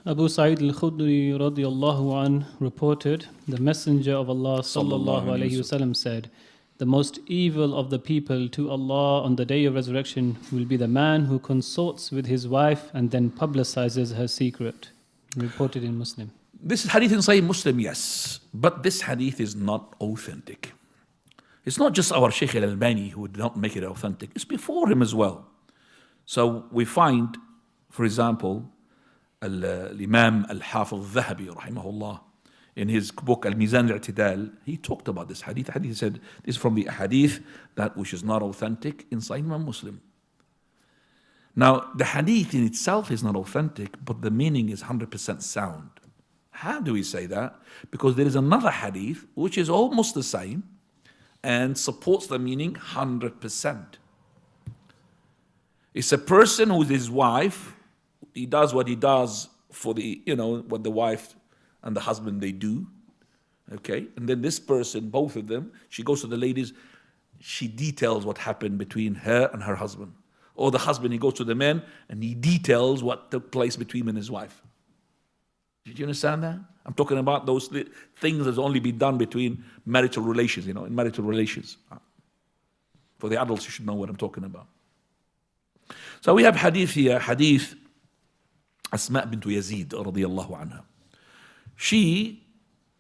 Abu Sa'id al-Khudri radiyallahu anh reported, the Messenger of Allah sallallahu alayhi wasallam said, the most evil of the people to Allah on the day of resurrection will be the man who consorts with his wife and then publicizes her secret. Reported in Muslim. This hadith in Sahih Muslim, yes, but this hadith is not authentic. It's not just our Sheikh al-Albani who did not make it authentic, it's before him as well. So we find, for example, Imam al-Hafiz al-Dhahabi rahimahullah, in his book Al-Mizan al-I'tidal, he talked about this hadith. He said, this is from the hadith that which is not authentic in Sahih Imam Muslim. Now, the hadith in itself is not authentic, but the meaning is 100% sound. How do we say that? Because there is another hadith which is almost the same and supports the meaning 100%. It's a person with his wife, he does what he does for the, what the wife and the husband they do, okay? And then this person, both of them, she goes to the ladies, she details what happened between her and her husband. Or the husband, he goes to the men and he details what took place between him and his wife. Did you understand that? I'm talking about those things that only be done between marital relations, in marital relations. For the adults, you should know what I'm talking about. So we have hadith here, hadith Asma bint Yazid radiyallahu anha. She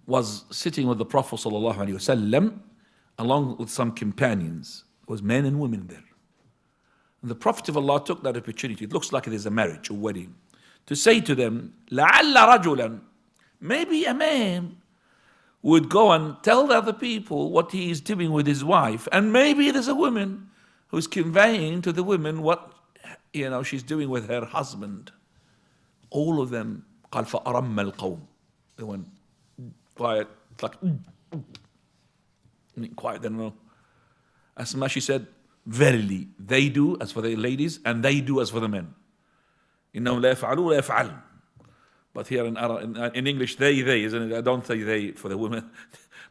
was sitting with the Prophet sallallahu alaihi wasallam along with some companions. There was men and women there. And the Prophet of Allah took that opportunity, it looks like it is a marriage, a wedding, to say to them, لَعَلَّ رَجُلًا, maybe a man would go and tell the other people what he is doing with his wife, and maybe there's a woman who's conveying to the women what she's doing with her husband. All of them, قال فأرم القوم. They went quiet, like quiet. They don't know. Asma, she said, verily, they do as for the ladies, and they do as for the men. إنهم لا يفعلوا لا يفعل. But here in English, they, isn't it? I don't say they for the women,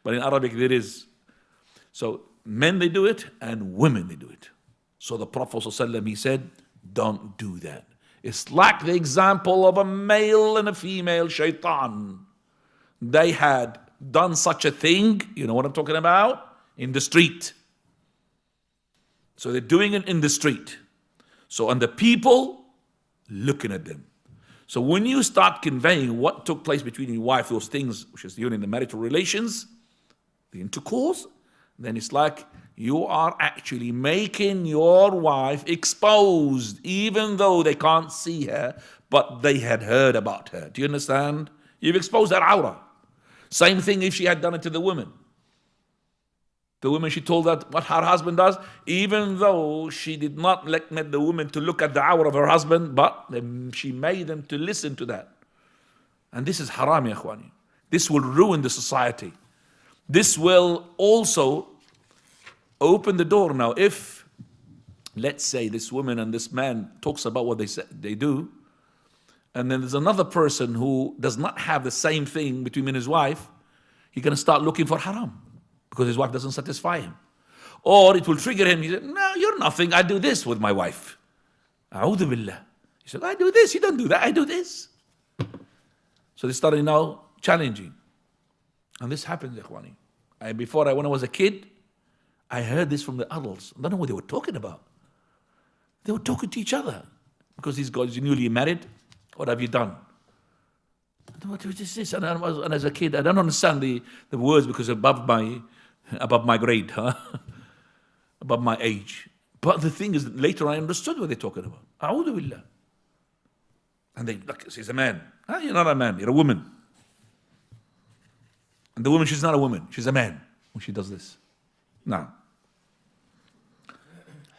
but in Arabic there is. So men they do it, and women they do it. So the Prophet ﷺ, he said, don't do that. It's like the example of a male and a female shaitan. They had done such a thing, you know what I'm talking about? In the street. So they're doing it in the street. So, and the people looking at them. So when you start conveying what took place between your wife, those things, which is in the marital relations, the intercourse, then it's like you are actually making your wife exposed, even though they can't see her, but they had heard about her. Do you understand? You've exposed her aura. Same thing if she had done it to the woman. The woman, she told that what her husband does, even though she did not let the woman to look at the aura of her husband, but she made them to listen to that. And this is haram, ya ikhwani. This will ruin the society. This will also open the door. Now, if, let's say, this woman and this man talks about what they do, and then there's another person who does not have the same thing between him and his wife, he's going to start looking for haram because his wife doesn't satisfy him. Or it will trigger him. He said, no, you're nothing. I do this with my wife. A'udhu billah. He said, I do this. You don't do that. I do this. So they started now challenging. And this happens, ikhwani. When I was a kid, I heard this from the adults. I don't know what they were talking about. They were talking to each other. Because these guys are newly married. What have you done? What is this? And as a kid, I don't understand the words because above my grade, above my age. But the thing is, later I understood what they're talking about. A'udhu billah. And they, look, she's a man. You're not a man, you're a woman. And the woman, she's not a woman, she's a man when she does this. Now,